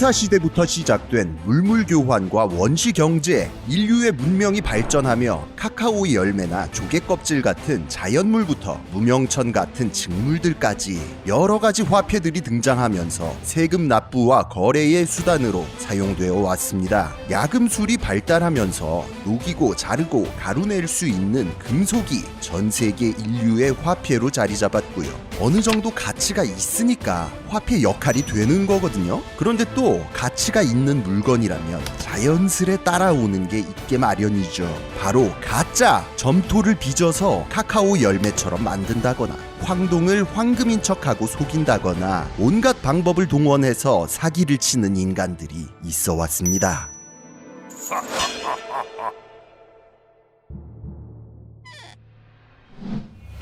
신사시대부터 시작된 물물교환과 원시경제, 인류의 문명이 발전하며 카카오의 열매나 조개껍질 같은 자연물부터 무명천 같은 직물들까지 여러가지 화폐들이 등장하면서 세금 납부와 거래의 수단으로 사용되어 왔습니다. 야금술이 발달하면서 녹이고 자르고 가루낼 수 있는 금속이 전 세계 인류의 화폐로 자리 잡았고요. 어느 정도 가치가 있으니까 화폐 역할이 되는 거거든요. 그런데 또 가치가 있는 물건이라면 자연스레 따라오는 게 있게 마련이죠. 바로 가짜! 점토를 빚어서 카카오 열매처럼 만든다거나 황동을 황금인 척하고 속인다거나 온갖 방법을 동원해서 사기를 치는 인간들이 있어 왔습니다.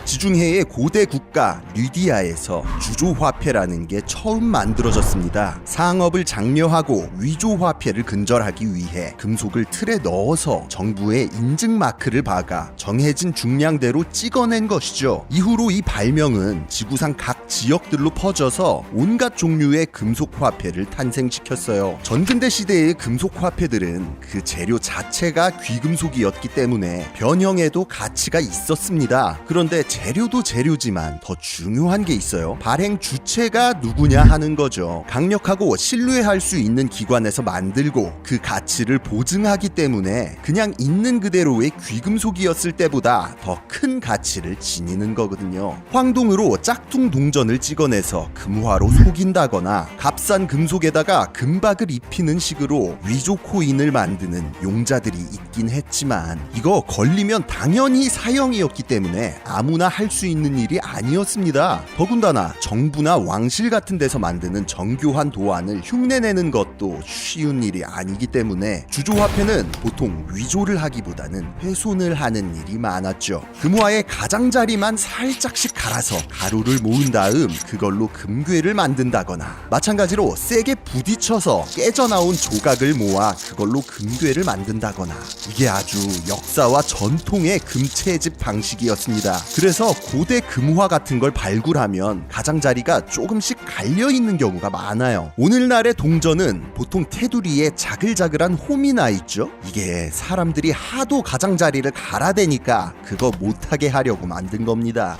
지중해의 고대 국가 리디아에서 주조화폐라는 게 처음 만들어졌습니다. 상업을 장려하고 위조화폐를 근절하기 위해 금속을 틀에 넣어서 정부의 인증 마크를 박아 정해진 중량대로 찍어낸 것이죠. 이후로 이 발명은 지구상 각 지역들로 퍼져서 온갖 종류의 금속화폐를 탄생시켰어요. 전근대 시대의 금속화폐들은 그 재료 자체가 귀금속이었기 때문에 변형에도 가치가 있었습니다. 그런데 재료도 재료지만 더 중요한 게 있어요. 발행 주체가 누구냐 하는 거죠. 강력하고 신뢰할 수 있는 기관에서 만들고 그 가치를 보증하기 때문에 그냥 있는 그대로의 귀금속이었을 때보다 더 큰 가치를 지니는 거거든요. 황동으로 짝퉁 동전을 찍어내서 금화로 속인다거나 값싼 금속에다가 금박을 입히는 식으로 위조 코인을 만드는 용자들이 있긴 했지만 이거 걸리면 당연히 사형이었기 때문에 아무나 할 수 있는 일이 아니었습니다. 더군다나 정부나 왕실 같은 데서 만드는 정교한 도안을 흉내내는 것도 쉬운 일이 아니기 때문에 주조화폐는 보통 위조를 하기보다는 훼손을 하는 일이 많았죠. 금화의 가장자리만 살짝씩 갈아서 가루를 모은 다음 그걸로 금괴를 만든다거나 마찬가지로 세게 부딪혀서 깨져나온 조각을 모아 그걸로 금괴를 만든다거나 이게 아주 역사와 전통의 금채집 방식이었습니다. 그래서 고대 금화 같은 걸 발굴하면 가장자리가 조금씩 갈려있는 경우가 많아요. 오늘날의 동전은 보통 테두리에 자글자글한 홈이 나 있죠. 이게 사람들이 하도 가장자리를 갈아대니까 그거 못하게 하려고 만든 겁니다.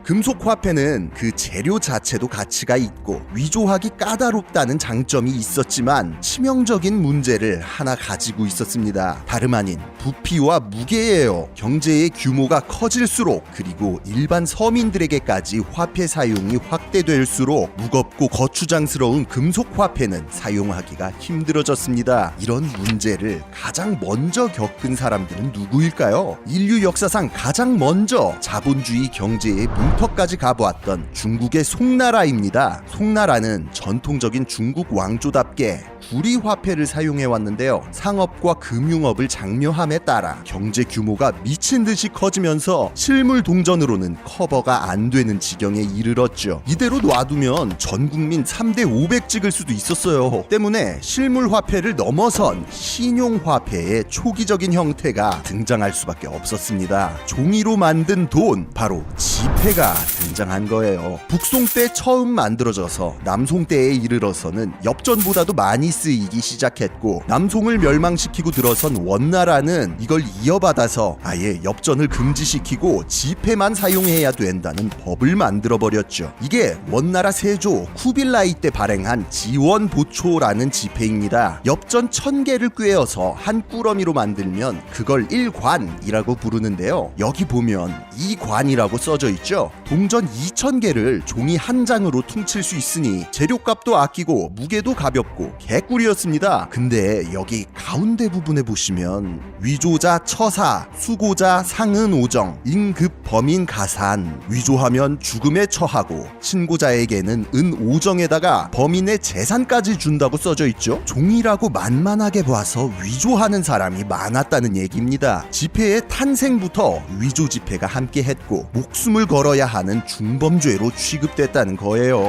금속 화폐는 그 재료 자체도 가치가 있고 위조하기 까다롭다는 장점이 있었지만 치명적인 문제를 하나 가지고 있었습니다. 다름 아닌 부피와 무게예요. 경제의 규모가 커질수록 그리고 일반 서민들에게까지 화폐 사용이 확대될수록 무겁고 거추장스러운 금속 화폐는 사용하기가 힘들어졌습니다. 이런 문제를 가장 먼저 겪은 사람들은 누구일까요? 인류 역사상 가장 먼저 자본주의 경제의 문턱까지 가보았던 중국의 송나라입니다. 송나라는 전통적인 중국 왕조답게 구리 화폐를 사용해 왔는데요. 상업과 금융업을 장려함에 따라 경제 규모가 미친 듯이 커지면서 실물 동전으로는 커버가 안 되는 지경에 이르렀죠. 이대로 놔두면 전 국민 3대 500 찍을 수도 있었어요. 때문에 실물 화폐를 넘어선 신용 화폐의 초기적인 형태가 등장할 수밖에 없었습니다. 종이로 만든 돈, 바로 지폐가 등장한 거예요. 북송 때 처음 만들어져서 남송 때에 이르러서는 엽전보다도 많이 쓰이기 시작했고 남송을 멸망시키고 들어선 원나라는 이걸 이어받아서 아예 엽전을 금지시키고 지폐만 사용해야 된다는 법을 만들어버렸죠. 이게 원나라 세조 쿠빌라이 때 발행한 지원보초라는 지폐입니다. 엽전 1000개를 꿰어서 한 꾸러미로 만들면 그걸 1관이라고 부르는데요. 여기 보면 2관이라고 써져 있죠. 동전 2000개를 종이 한 장으로 퉁칠 수 있으니 재료값도 아끼고 무게도 가볍고 개꿀이었습니다. 근데 여기 가운데 부분에 보시면 위조자 처사, 수고자 상은 오정, 임급 범인 가산, 위조하면 죽음에 처하고 신고자에게는 은 오정에다가 범인의 재산까지 준다고 써져 있죠. 종이라고 만만하게 봐서 위조하는 사람이 많았다는 얘기입니다. 지폐의 탄생부터 위조 지폐가 함께했고 목숨을 걸어야 하는 중범죄로 취급됐다는 거예요.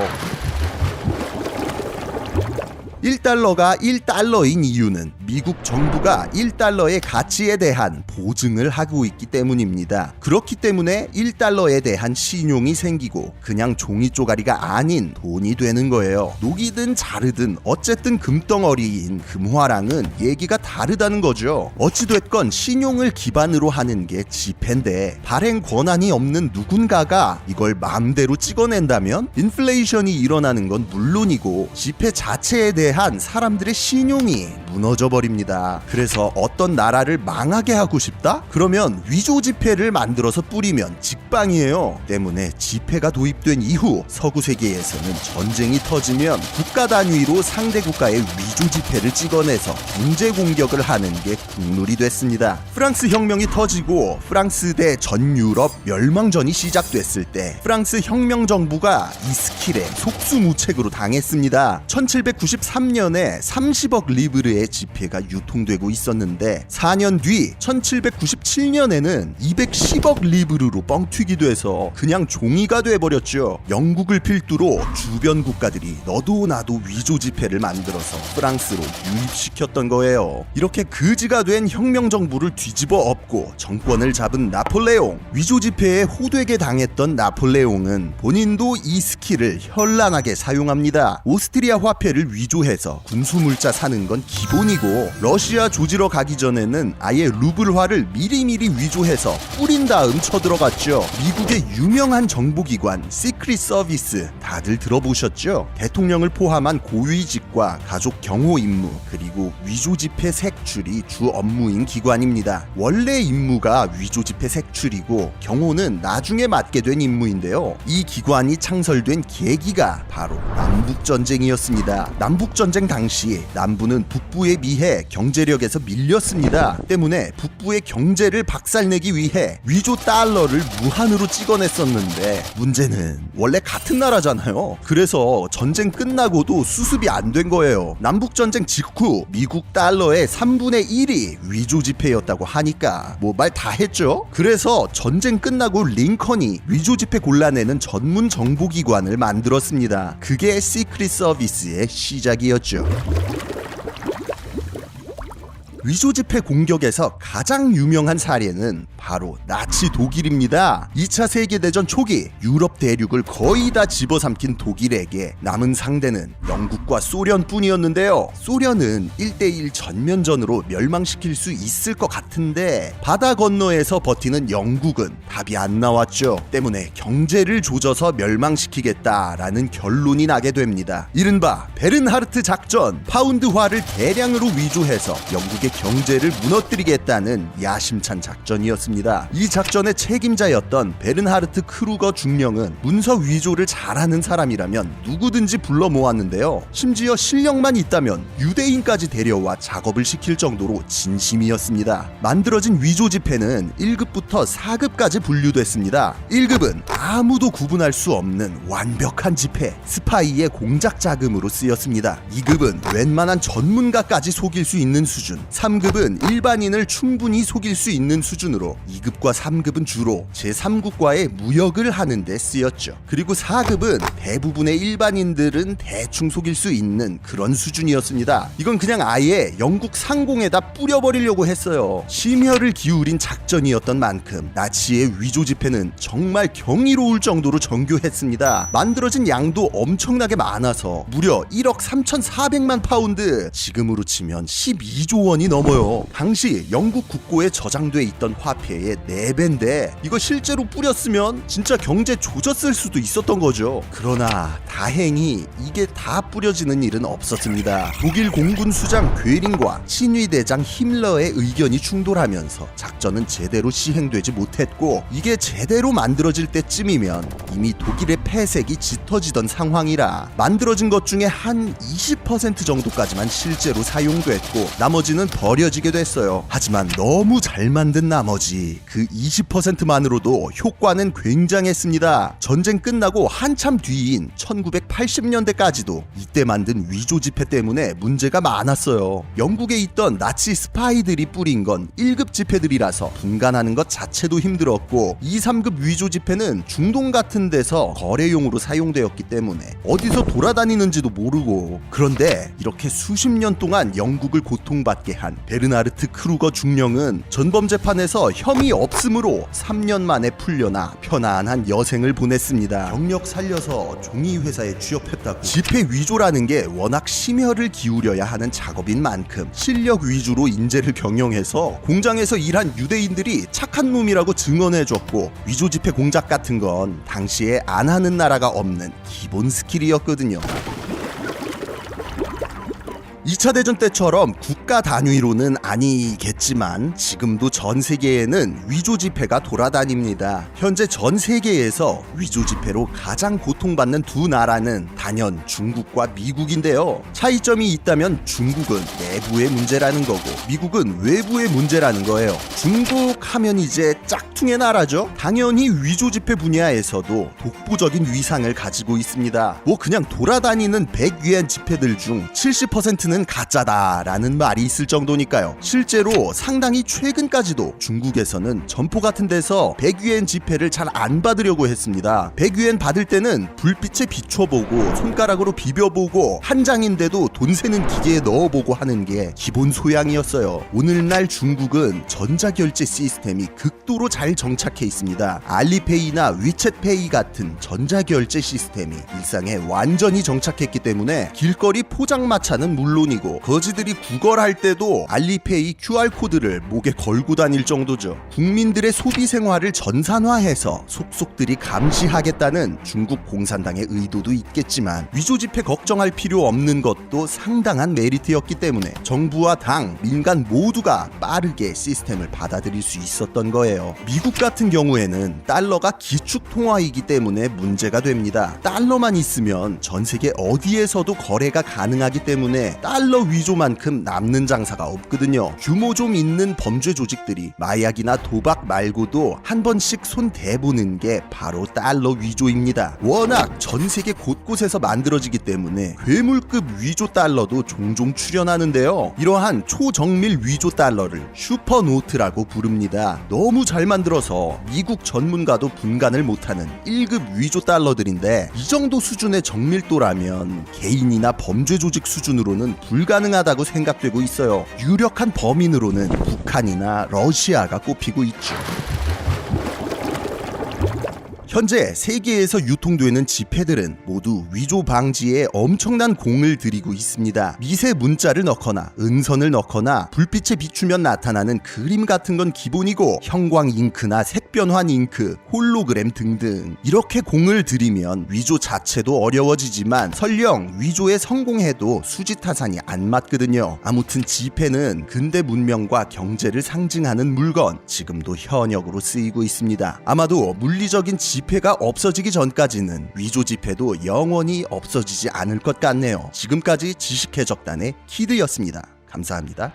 1달러가 1달러인 이유는 미국 정부가 1달러의 가치에 대한 보증을 하고 있기 때문입니다. 그렇기 때문에 1달러에 대한 신용이 생기고 그냥 종이 쪼가리가 아닌 돈이 되는 거예요. 녹이든 자르든 어쨌든 금덩어리인 금화랑은 얘기가 다르다는 거죠. 어찌됐건 신용을 기반으로 하는 게 지폐인데 발행 권한이 없는 누군가가 이걸 마음대로 찍어낸다면 인플레이션이 일어나는 건 물론이고 지폐 자체에 대한 사람들의 신용이 무너져 버립니다. 그래서 어떤 나라를 망하게 하고 싶다? 그러면 위조 지폐를 만들어서 뿌리면 직방이에요. 때문에 지폐가 도입된 이후 서구 세계에서는 전쟁이 터지면 국가 단위로 상대 국가의 위조 지폐를 찍어내서 경제 공격을 하는 게 국룰이 됐습니다. 프랑스 혁명이 터지고 프랑스 대 전 유럽 멸망전이 시작됐을 때 프랑스 혁명 정부가 이 스킬에 속수무책으로 당했습니다. 1793년에 30억 리브르의 지폐가 유통되고 있었는데 4년 뒤 1797년에는 210억 리브르로 뻥튀기 돼서 그냥 종이가 돼버렸죠. 영국을 필두로 주변 국가들이 너도 나도 위조 지폐를 만들어서 프랑스로 유입시켰던 거예요. 이렇게 거지가 된 혁명 정부를 뒤집어 엎고 정권을 잡은 나폴레옹. 위조 지폐에 호되게 당했던 나폴레옹은 본인도 이 스킬을 현란하게 사용합니다. 오스트리아 화폐를 위조해서 군수물자 사는 건 기본이고 러시아 조지러 가기 전에는 아예 루블화를 미리미리 위조해서 뿌린 다음 쳐들어갔죠. 미국의 유명한 정보기관 시크릿 서비스 다들 들어보셨죠? 대통령을 포함한 고위직과 가족 경호 임무 그리고 위조 지폐 색출이 주 업무인 기관입니다. 원래 임무가 위조 지폐 색출이고 경호는 나중에 맡게 된 임무인데요. 이 기관이 창설된 계기가 바로 남북전쟁이었습니다. 남북전쟁 당시 남부는 북부에 비해 경제력에서 밀렸습니다. 때문에 북부의 경제를 박살내기 위해 위조 달러를 무한으로 찍어냈었는데 문제는 원래 같은 나라잖아요. 그래서 전쟁 끝나고도 수습이 안 된 거예요. 남북전쟁 직후 미국 달러의 3분의 1이 위조 지폐였다고 하니까 뭐 말 다 했죠. 그래서 전쟁 끝나고 링컨이 위조 지폐 골라내는 전문 정보기관을 만들었습니다. 그게 시크릿 서비스의 시작이었죠. 위조 지폐 공격에서 가장 유명한 사례는 바로 나치 독일입니다. 2차 세계대전 초기 유럽 대륙을 거의 다 집어삼킨 독일에게 남은 상대는 영국과 소련뿐이었는데요. 소련은 1대1 전면전으로 멸망시킬 수 있을 것 같은데 바다 건너에서 버티는 영국은 답이 안 나왔죠. 때문에 경제를 조져서 멸망시키겠다라는 결론이 나게 됩니다. 이른바 베른하르트 작전, 파운드화를 대량으로 위조해서 영국의 경제를 무너뜨리겠다는 야심찬 작전이었습니다. 이 작전의 책임자였던 베른하르트 크루거 중령은 문서 위조를 잘하는 사람이라면 누구든지 불러 모았는데요. 심지어 실력만 있다면 유대인까지 데려와 작업을 시킬 정도로 진심이었습니다. 만들어진 위조 지폐는 1급부터 4급까지 분류됐습니다. 1급은 아무도 구분할 수 없는 완벽한 지폐, 스파이의 공작 자금으로 쓰였습니다. 2급은 웬만한 전문가까지 속일 수 있는 수준, 3급은 일반인을 충분히 속일 수 있는 수준으로 2급과 3급은 주로 제3국과의 무역을 하는 데 쓰였죠. 그리고 4급은 대부분의 일반인들은 대충 속일 수 있는 그런 수준이었습니다. 이건 그냥 아예 영국 상공에다 뿌려버리려고 했어요. 심혈을 기울인 작전이었던 만큼 나치의 위조 지폐는 정말 경이로울 정도로 정교했습니다. 만들어진 양도 엄청나게 많아서 무려 1억 3,400만 파운드, 지금으로 치면 12조 원이 넘어요. 당시 영국 국고에 저장돼 있던 화폐의 4배인데 이거 실제로 뿌렸으면 진짜 경제 조졌을 수도 있었던 거죠. 그러나 다행히 이게 다 뿌려지는 일은 없었습니다. 독일 공군 수장 괴링과 친위대장 힘러의 의견이 충돌하면서 작전은 제대로 시행되지 못했고 이게 제대로 만들어질 때쯤이면 이미 독일의 폐색이 짙어지던 상황이라 만들어진 것 중에 한 20% 정도까지만 실제로 사용됐고 나머지는 버려지게 됐어요. 하지만 너무 잘 만든 나머지 그런지 그 20%만으로도 효과는 굉장했습니다. 전쟁 끝나고 한참 뒤인 1980년대까지도 이때 만든 위조 지폐 때문에 문제가 많았어요. 영국에 있던 나치 스파이들이 뿌린 건 1급 지폐들이라서 분간하는 것 자체도 힘들었고 2, 3급 위조 지폐는 중동 같은 데서 거래용으로 사용되었기 때문에 어디서 돌아다니는지도 모르고, 그런데 이렇게 수십 년 동안 영국을 고통받게 한 베르나르트 크루거 중령은 전범 재판에서 혐의 없음으로 3년 만에 풀려나 편안한 여생을 보냈습니다. 경력 살려서 종이 회사에 취업했다고. 지폐 위조라는 게 워낙 심혈을 기울여야 하는 작업인 만큼 실력 위주로 인재를 경영해서 공장에서 일한 유대인들이 착한 놈이라고 증언해줬고, 위조 지폐 공작 같은 건 당시에 안 하는 나라가 없는 기본 스킬이었거든요. 2차 대전 때처럼 국가 단위로는 아니겠지만 지금도 전 세계에는 위조 지폐가 돌아다닙니다. 현재 전 세계에서 위조 지폐로 가장 고통받는 두 나라는 단연 중국과 미국인데요. 차이점이 있다면 중국은 내부의 문제라는 거고 미국은 외부의 문제라는 거예요. 중국 하면 이제 짝퉁의 나라죠. 당연히 위조 지폐 분야에서도 독보적인 위상을 가지고 있습니다. 뭐 그냥 돌아다니는 100위안 지폐들 중 70%는 가짜다라는 말이 있을 정도니까요. 실제로 상당히 최근까지도 중국에서는 점포 같은 데서 100위엔 지폐를 잘 안 받으려고 했습니다. 100위엔 받을 때는 불빛에 비춰보고 손가락으로 비벼보고 한 장인데도 돈 세는 기계에 넣어보고 하는 게 기본 소양이었어요. 오늘날 중국은 전자결제 시스템이 극도로 잘 정착해 있습니다. 알리페이나 위챗페이 같은 전자결제 시스템이 일상에 완전히 정착했기 때문에 길거리 포장마차는 물론이고 거지들이 구걸할 때도 알리페이 QR코드를 목에 걸고 다닐 정도죠. 국민들의 소비 생활을 전산화해서 속속들이 감시하겠다는 중국 공산당의 의도도 있겠지만 위조 지폐 걱정할 필요 없는 것도 상당한 메리트였기 때문에 정부와 당, 민간 모두가 빠르게 시스템을 받아들일 수 있었던 거예요. 미국 같은 경우에는 달러가 기축 통화이기 때문에 문제가 됩니다. 달러만 있으면 전 세계 어디에서도 거래가 가능하기 때문에 달러 위조만큼 남는 장사가 없거든요. 규모 좀 있는 범죄 조직들이 마약이나 도박 말고도 한 번씩 손 대보는 게 바로 달러 위조입니다. 워낙 전 세계 곳곳에서 만들어지기 때문에 괴물급 위조 달러도 종종 출현하는데요. 이러한 초정밀 위조 달러를 슈퍼노트라고 부릅니다. 너무 잘 만들어서 미국 전문가도 분간을 못하는 1급 위조 달러들인데 이 정도 수준의 정밀도라면 개인이나 범죄 조직 수준으로는 불가능하다고 생각되고 있어요. 유력한 범인으로는 북한이나 러시아가 꼽히고 있죠. 현재 세계에서 유통되는 지폐들은 모두 위조 방지에 엄청난 공을 들이고 있습니다. 미세 문자를 넣거나 은선을 넣거나 불빛에 비추면 나타나는 그림 같은 건 기본이고 형광 잉크나 색변환 잉크, 홀로그램 등등 이렇게 공을 들이면 위조 자체도 어려워지지만 설령 위조에 성공해도 수지타산이 안 맞거든요. 아무튼 지폐는 근대 문명과 경제를 상징하는 물건, 지금도 현역으로 쓰이고 있습니다. 아마도 물리적인 지폐가 없어지기 전까지는 위조 지폐도 영원히 없어지지 않을 것 같네요. 지금까지 지식해적단의 키드였습니다. 감사합니다.